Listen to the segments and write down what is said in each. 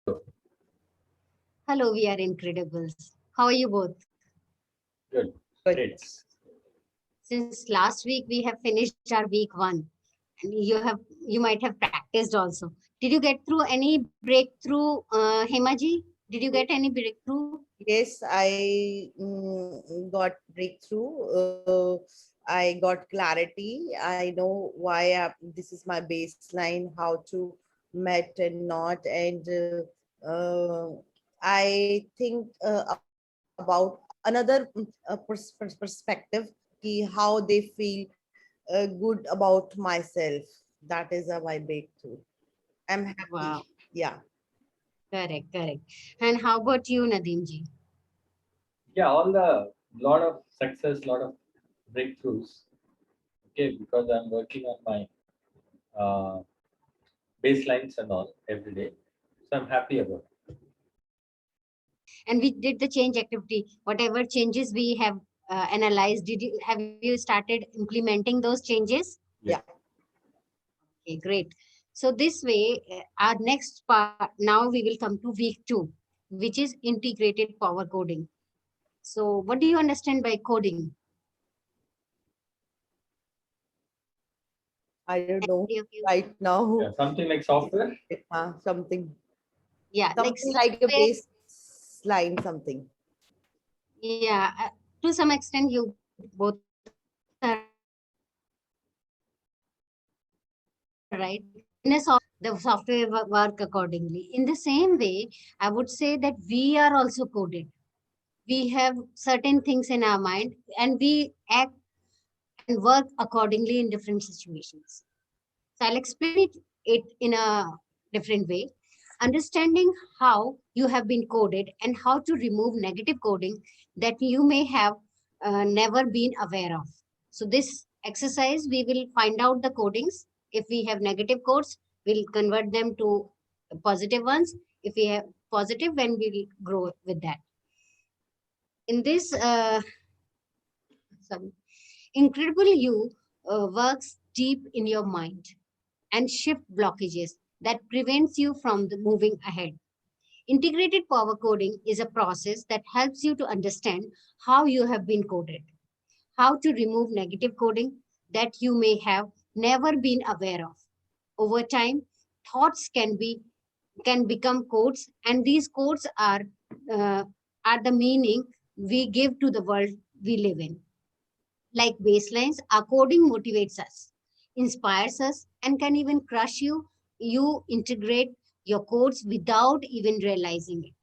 Hello, we are Incredibles. How are you both? Good. Good. Great. Since last week we have finished our week one, and you might have practiced also. Did you get through any breakthrough, Hemaji? Did you get any breakthrough? Yes, I got breakthrough. I got clarity. I know why this is my baseline, how to met and not. And I think about another perspective, how they feel good about myself. That is my breakthrough. I'm happy. Wow, Yeah. correct, correct. And how about you, Nadimji? Yeah, all the lot of success, lot of breakthroughs. Okay, because I'm working on my uh, baselines and all every day, so I'm happy about it. And we did the change activity. Whatever changes we have analyzed, have you started implementing those changes? Yes. Yeah. Okay, great. So this way, our next part, now we will come to week two, which is integrated power coding. So what do you understand by coding? I don't know Any of you? right now. Yeah, something like software. Something, Yeah, like something like a software. baseline, something. Yeah, to some extent, you both are right. In a the software work accordingly. In the same way, I would say that we are also coded. We have certain things in our mind, and we act and work accordingly in different situations. So I'll explain it in a different way. Understanding how you have been coded and how to remove negative coding that you may have never been aware of. So this exercise, we will find out the codings. If we have negative codes, we'll convert them to positive ones. If we have positive, then we'll grow with that. In this, sorry, Incredible You works deep in your mind and shift blockages that prevents you from moving ahead. Integrated power coding is a process that helps you to understand how you have been coded, how to remove negative coding that you may have never been aware of. Over time, thoughts can become codes, and these codes uh, are the meaning we give to the world we live in. Like baselines, our coding motivates us, inspires us, and can even crush you. You integrate your codes without even realizing it.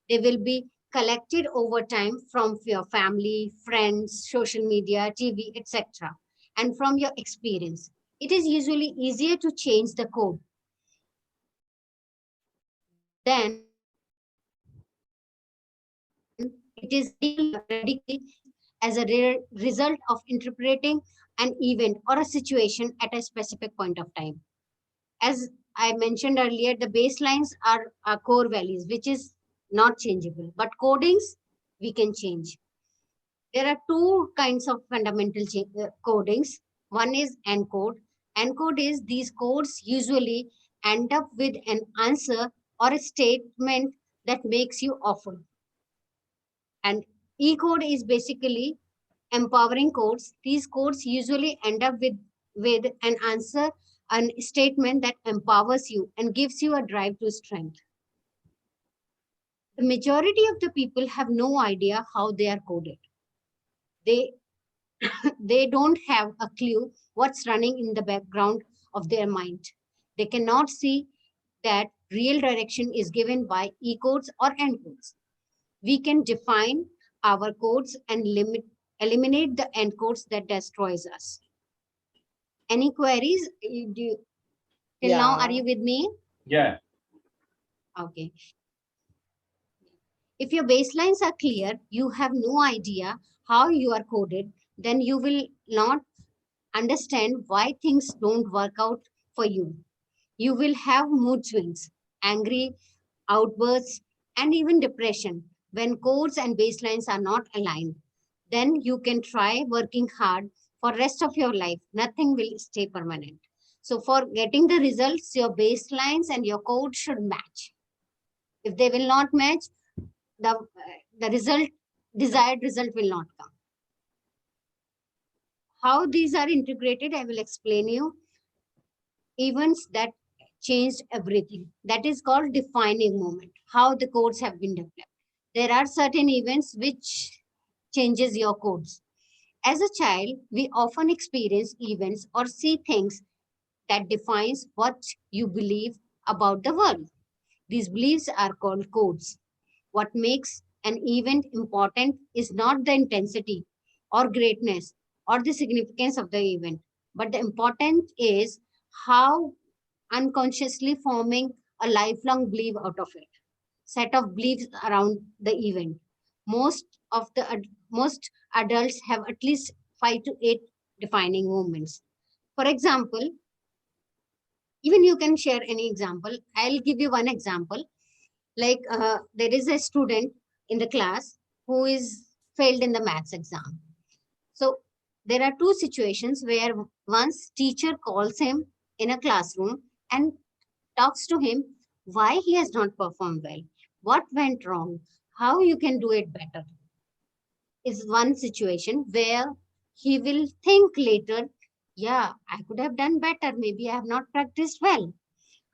They will be collected over time from your family, friends, social media, TV, etc., and from your experience. It is usually easier to change the code than it is radically as a result of interpreting an event or a situation at a specific point of time. As I mentioned earlier, the baselines are our core values, which is not changeable, but codings we can change. There are two kinds of fundamental codings. One is encode. Encode is these codes usually end up with an answer or a statement that makes you awful. And E-code is basically empowering codes. These codes usually end up with an answer, an statement that empowers you and gives you a drive to strength. The majority of the people have no idea how they are coded. They they don't have a clue what's running in the background of their mind. They cannot see that real direction is given by E-codes or encodes. We can define our codes and eliminate the encodes that destroys us. Any queries? Till now, are Yeah. you with me? Yeah. Okay. If your baselines are clear, you have no idea how you are coded, then you will not understand why things don't work out for you. You will have mood swings, angry outbursts, and even depression when codes and baselines are not aligned. Then you can try working hard for rest of your life. Nothing will stay permanent. So for getting the results, your baselines and your code should match. If they will not match, the desired result will not come. How these are integrated, I will explain you. Events that changed everything. That is called defining moment, how the codes have been developed. There are certain events which changes your codes. As a child, we often experience events or see things that defines what you believe about the world. These beliefs are called codes. What makes an event important is not the intensity or greatness or the significance of the event, but the important is how unconsciously forming a lifelong belief out of it. Set of beliefs around the event. Most adults have at least 5 to 8 defining moments. For example, even you can share any example. I'll give you one example. Like there is a student in the class who is failed in the maths exam. So there are two situations where once teacher calls him in a classroom and talks to him why he has not performed well, what went wrong, how you can do it better, is one situation where he will think later, yeah, I could have done better, maybe I have not practiced well.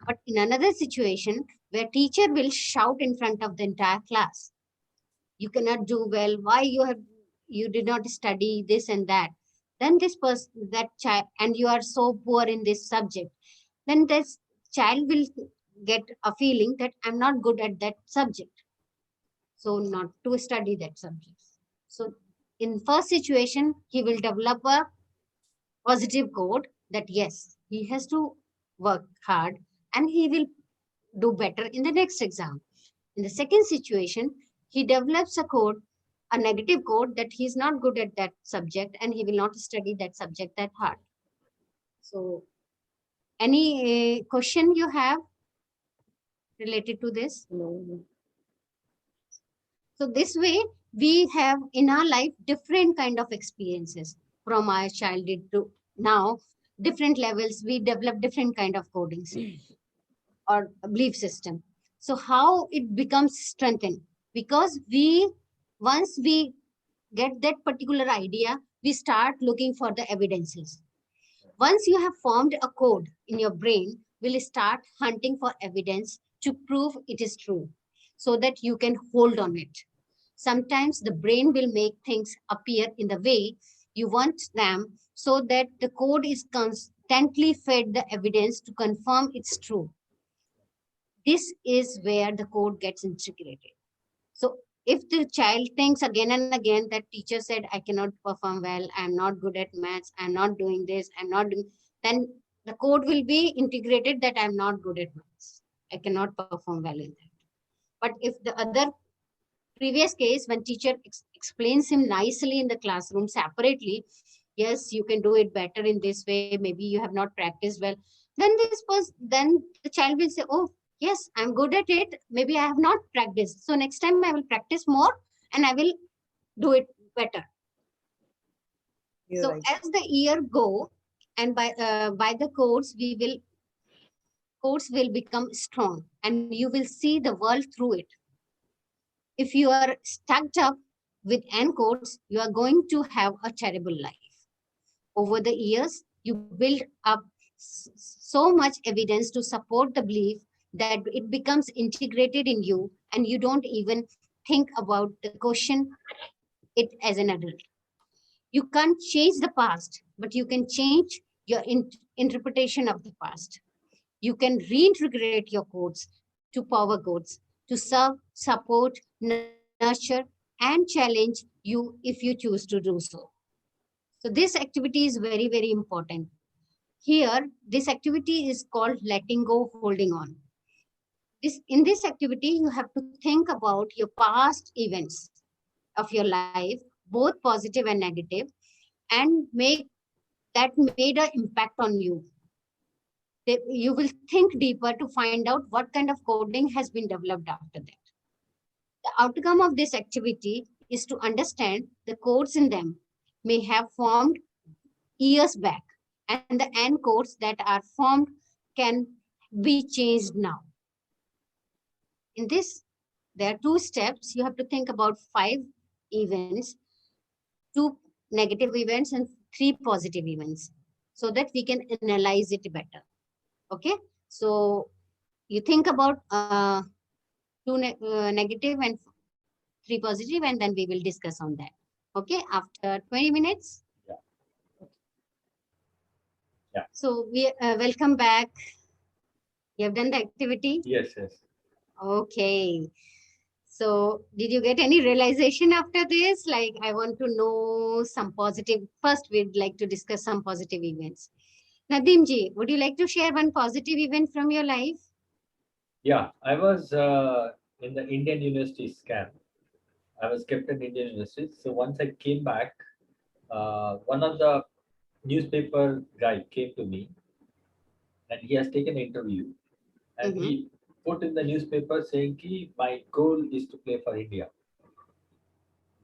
But in another situation where teacher will shout in front of the entire class, you cannot do well, why you did not study this and that, then this person, that child, and you are so poor in this subject, then this child will get a feeling that I'm not good at that subject, so not to study that subject. So in first situation, he will develop a positive code that yes, he has to work hard and he will do better in the next exam. In the second situation, he develops a negative code that he's not good at that subject and he will not study that subject that hard. So, any question you have related to this? No. So this way, we have in our life different kind of experiences from our childhood to now. Different levels, we develop different kind of codings or belief system. So how it becomes strengthened? Because once we get that particular idea, we start looking for the evidences. Once you have formed a code in your brain, will start hunting for evidence to prove it is true so that you can hold on it. Sometimes the brain will make things appear in the way you want them so that the code is constantly fed the evidence to confirm it's true. This is where the code gets integrated. So if the child thinks again and again that teacher said, I cannot perform well, I'm not good at maths, I'm not doing this, I'm not doing, then the code will be integrated that I'm not good at maths. I cannot perform well in that. But if the other previous case, when teacher explains him nicely in the classroom separately, yes, you can do it better in this way, maybe you have not practiced well, then the child will say, oh, yes, I'm good at it, maybe I have not practiced, so next time I will practice more and I will do it better. You're So right. as the year go, and by the codes will become strong and you will see the world through it. If you are stuck up with N codes, you are going to have a terrible life. Over the years, you build up so much evidence to support the belief that it becomes integrated in you and you don't even think about the question it as an adult. You can't change the past, but you can change your interpretation of the past. You can reintegrate your codes to power codes to serve, support, nurture, and challenge you if you choose to do so. So this activity is very, very important. Here, this activity is called letting go, holding on. In this activity, you have to think about your past events of your life, both positive and negative, and make that made an impact on you. You will think deeper to find out what kind of coding has been developed after that. The outcome of this activity is to understand the codes in them may have formed years back, and the N codes that are formed can be changed now. In this, there are two steps. You have to think about 5 events, 2 negative events, and 3 positive events, so that we can analyze it better. Okay. So you think about negative and 3 positive, and then we will discuss on that. Okay. After 20 minutes. Yeah. Yeah. So we welcome back. You have done the activity. Yes, yes. Okay. So did you get any realization after this? Like, I want to know some positive. First, we'd like to discuss some positive events. Nadim ji, would you like to share one positive event from your life? Yeah, I was in the Indian University scam. I was kept in Indian University. So once I came back, one of the newspaper guy came to me and he has taken an interview and Mhm. he put in the newspaper saying ki my goal is to play for India.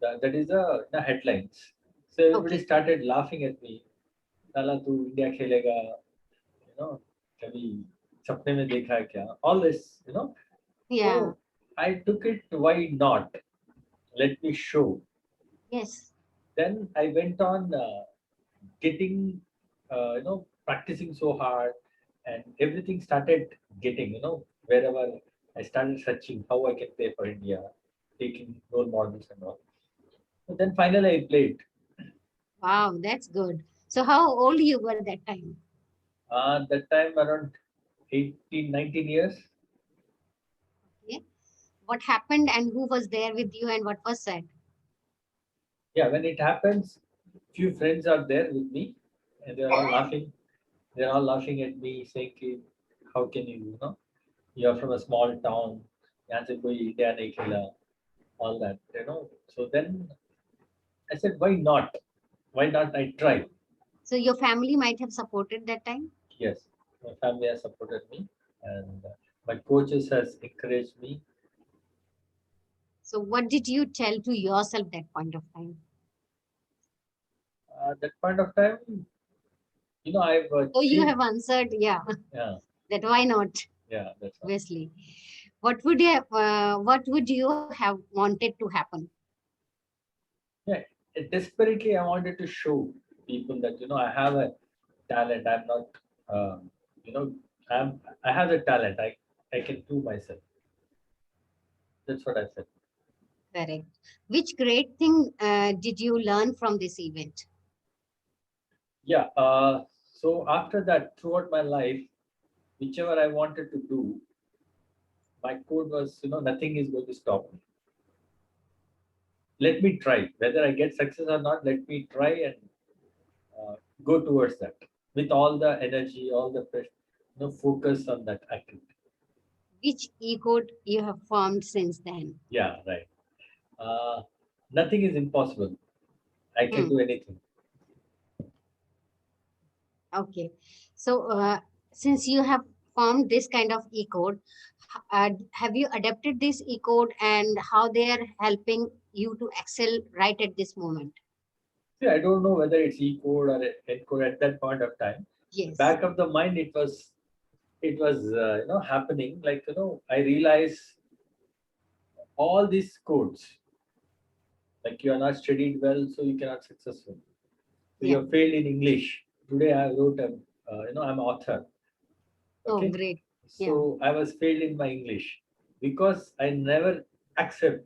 That is the headlines. So everybody Okay. started laughing at me. Tala tu India khelega, कभी सपने में देखा है क्या? All this. Yeah. So I took it, why not? Let me show. Yes. Then I went on getting, practicing so hard, and everything started getting, wherever I started searching how I can play for India, taking role models and all. So then finally I played. Wow, that's good. So how old you were that time? That time around 18, 19 years. Okay. What happened and who was there with you and what was said? Yeah, when it happens, few friends are there with me, and they're all laughing. They're all laughing at me, saying, "Ki, how can you're from a small town, यहाँ से कोई India नहीं खेला," all that. So then I said, why not? Why not I try? So your family might have supported that time. Yes, my family has supported me, and my coaches has encouraged me. So what did you tell to yourself that point of time? At that point of time, I've So you achieved. have answered, yeah, Yeah, that why not? yeah, that's all. Obviously. What would you have wanted to happen? Yeah, desperately I wanted to show people that I have a talent. I'm not, you know, I have the talent. I can do myself. That's what I said. Correct. Which great thing did you learn from this event? Yeah. So after that, throughout my life, whichever I wanted to do, my code was, nothing is going to stop me. Let me try. Whether I get success or not, let me try and go towards that with all the energy, all the pressure, focus on that activity. Which ego you have formed since then? Yeah, right. Uh, Nothing is impossible. I can Hmm. do anything. Okay. So since you have formed this kind of e-code, have you adapted this e-code and how they are helping you to excel right at this moment? See, I don't know whether it's E code or N code at that point of time. The Yes. back of the mind, it was happening. Like I realize all these codes. Like you are not studied well, so you cannot successful. So you Yeah. have failed in English. Today I wrote a, I'm author. Oh, Okay, great. Yeah. so I was failed in my English because I never accept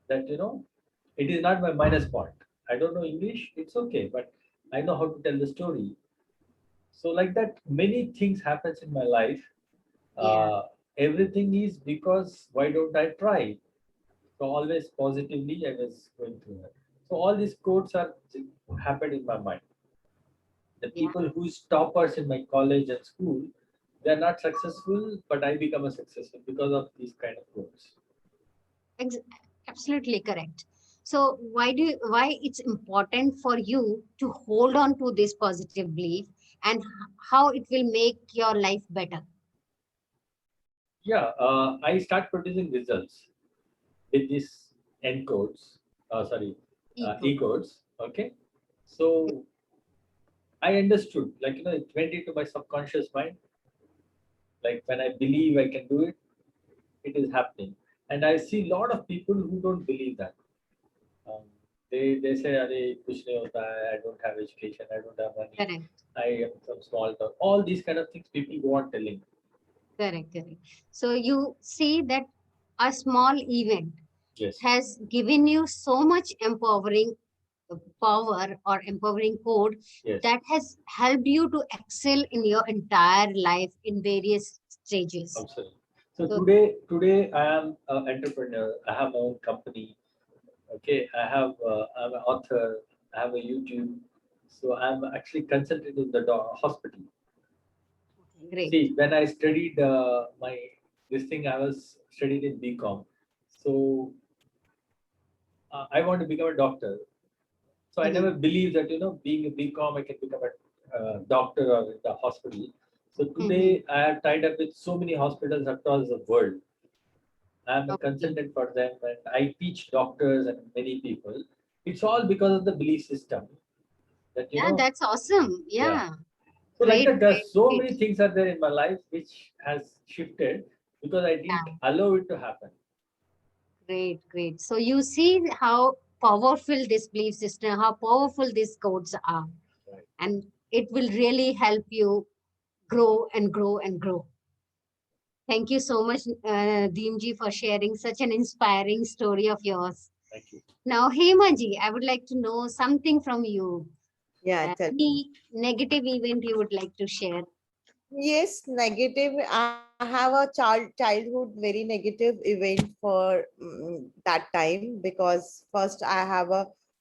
that it is not my minus point. I don't know English, it's okay, but I know how to tell the story. So like that, many things happens in my life. Yeah. Uh, Everything is because why don't I try? So always positively I was going through that. So all these quotes are happened in my mind. The Yeah. people who is toppers in my college and school, they are not successful, but I become a successful because of these kind of quotes. Ex- Absolutely correct. So why it's important for you to hold on to this positive belief and how it will make your life better? Yeah, I start producing results with these encodes, sorry, E-code. e codes. Okay, so I understood, like it went into my subconscious mind. Like when I believe I can do it, it is happening. And I see a lot of people who don't believe that. Um, they say, "Arey, kuch nahi hota hai, I don't have education, I don't have money, Correct. I am from small town." All these kind of things people go on telling. Correct. Correct. So you see that a small event Yes, has given you so much empowering power or empowering code yes, that has helped you to excel in your entire life in various stages. absolutely. So So today I am an entrepreneur. I have my own company. Okay, I'm an author. I have a YouTube. So I'm actually consulted in the hospital. great. See, when I studied my this thing, I was studied in BCom. So I want to become a doctor. So I Mhm. never believed that being a BCom, I can become a doctor or in the hospital. So Mhm. today I have tied up with so many hospitals across the world. I'm a Okay. consultant for them, and I teach doctors and many people. It's all because of the belief system that Yeah, that's awesome. yeah. Yeah, So like great, that, there's great, so great. many things are there in my life which has shifted because I didn't Yeah, allow it to happen. great, great. So you see how powerful this belief system, how powerful these codes are, Right. and it will really help you grow and grow and grow. Thank you so much, Deemji, for sharing such an inspiring story of yours. Thank you. Now, Hemaji, I would like to know something from you. Yeah, tell me. Any negative event you would like to share? Yes, negative. I have a childhood very negative event for that time, because first I have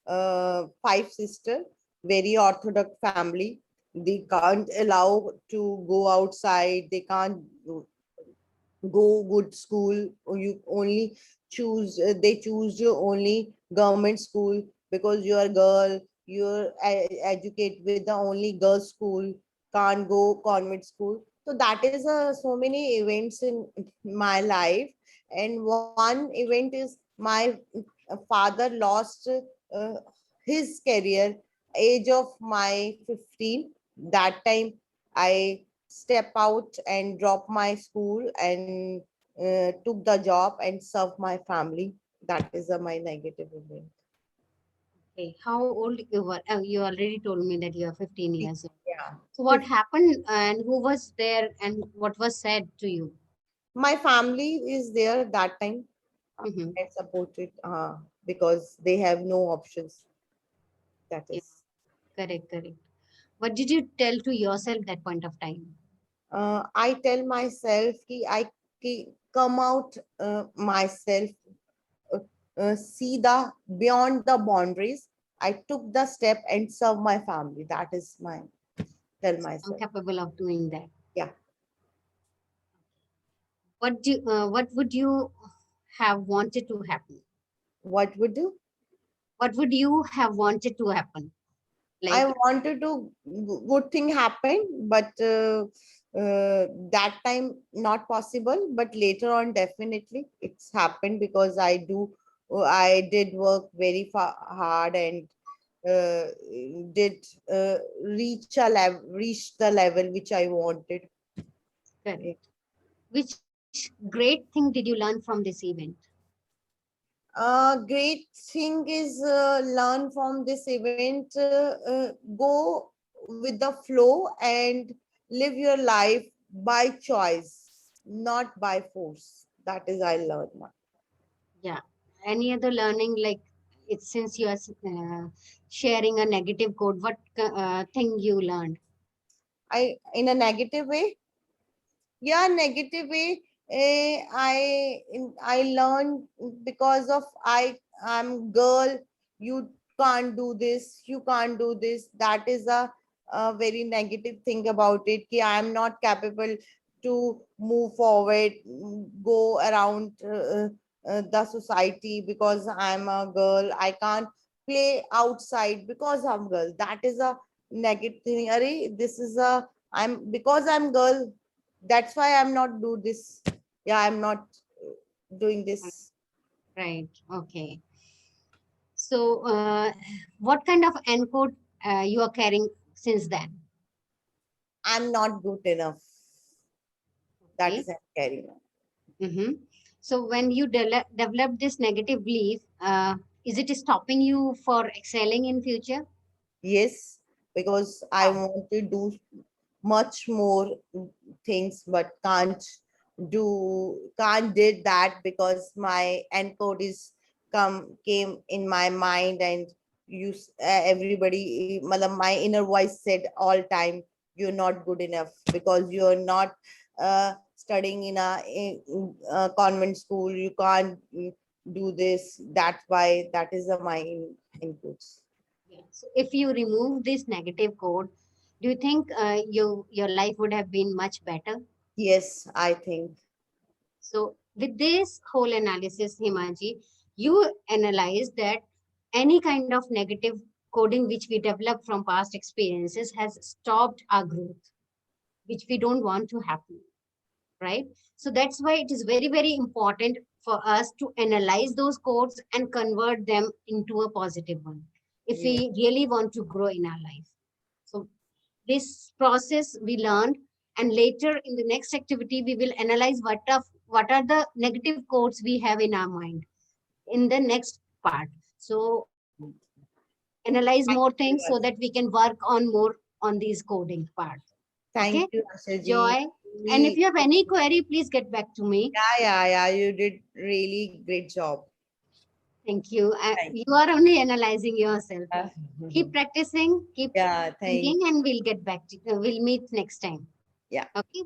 a five sister, very orthodox family. They can't allow to go outside. They can't go good school. Or you only choose. They choose you only government school because you are girl. You're educate with the only girls school. Can't go convent school. So that is so many events in my life, and one event is my father lost his career age of my 15. That time I step out and drop my school and took the job and serve my family. That is my negative event. Okay, how old you were? You already told me that you are 15 years old. Yeah. So what happened and who was there and what was said to you? My family is there that time Mhm. and supported because they have no options. That Yeah, is. correct, correct. What did you tell to yourself that point of time? I tell myself ki come out myself, see the beyond the boundaries. I took the step and serve my family. That is my tell I'm myself. capable of doing that. Yeah. What would you have wanted to happen? What would do? What would you have wanted to happen? I Like, wanted to good thing happen, but that time not possible. But later on, definitely it's happened because I did work very hard and uh, did reach the level which I wanted. correct. Which great thing did you learn from this event? Great thing is learn from this event. Go with the flow and live your life by choice, not by force. That is I learned. Yeah. Any other learning like it's since you are sharing a negative code, what thing you learned? I in a negative way. Yeah, negative way. I learned because of I'm girl. You can't do this. You can't do this. That is a very negative thing about it. Ki I'm not capable to move forward, go around the society because I'm a girl. I can't play outside because I'm girl. That is a negative thing. Arey, this is a I'm because I'm girl, that's why I'm not do this. Yeah, I'm not doing this. Right. Okay. So, what kind of encode you are carrying since then? I'm not good enough. That Okay. is I'm carrying on. Mm-hmm. So when you develop this negative belief, is it stopping you for excelling in future? Yes, because I want to do much more things, but can't did that because my encode is came in my mind, and everybody, my inner voice said all time, you're not good enough because you're not studying in a convent school. You can't do this. That's why that is my inputs. Yeah. So if you remove this negative code, do you think your life would have been much better? Yes, I think. So with this whole analysis, Himaji, you analyze that any kind of negative coding which we develop from past experiences has stopped our growth, which we don't want to happen, right? So that's why it is very, very important for us to analyze those codes and convert them into a positive one if Yeah. we really want to grow in our life. So this process we learned, and later in the next activity we will analyze what are the negative codes we have in our mind in the next part. So analyze Thank more you, things so that we can work on more on these coding part. thank Okay, you, Ashaji. Joy. And if We, you have any query, please get back to me. yeah. You did really great job. Thank you. Thank You are only analyzing yourself. Keep you. practicing, keep Yeah, thank. thinking, and we'll get back to we'll meet next time. Yeah. Okay.